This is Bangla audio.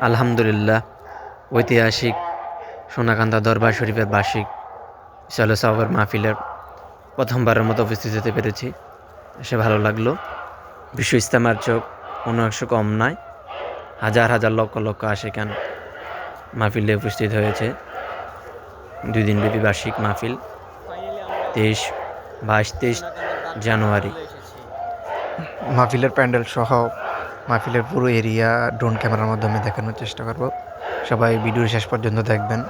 আলহামদুলিল্লাহ, ঐতিহাসিক সোনাকান্দা দরবার শরীফের বার্ষিক ইসালে সাওয়াবের মাহফিলের প্রথমবারের মতো উপস্থিত হতে পেরেছি। এসে ভালো লাগলো। বিশ্ব ইজতেমার চোখ কোনো অংশ কম নয়। হাজার হাজার লক্ষ লক্ষ আশিকান মাহফিলে উপস্থিত হয়েছে। 2 দিনব্যাপী বার্ষিক মাহফিল 22-23 জানুয়ারি। মাহফিলের প্যান্ডেল সহ মাহফিলের পুরো এরিয়া ড্রোন ক্যামেরার মাধ্যমে দেখানোর চেষ্টা করব। সবাই ভিডিও শেষ পর্যন্ত দেখবেন।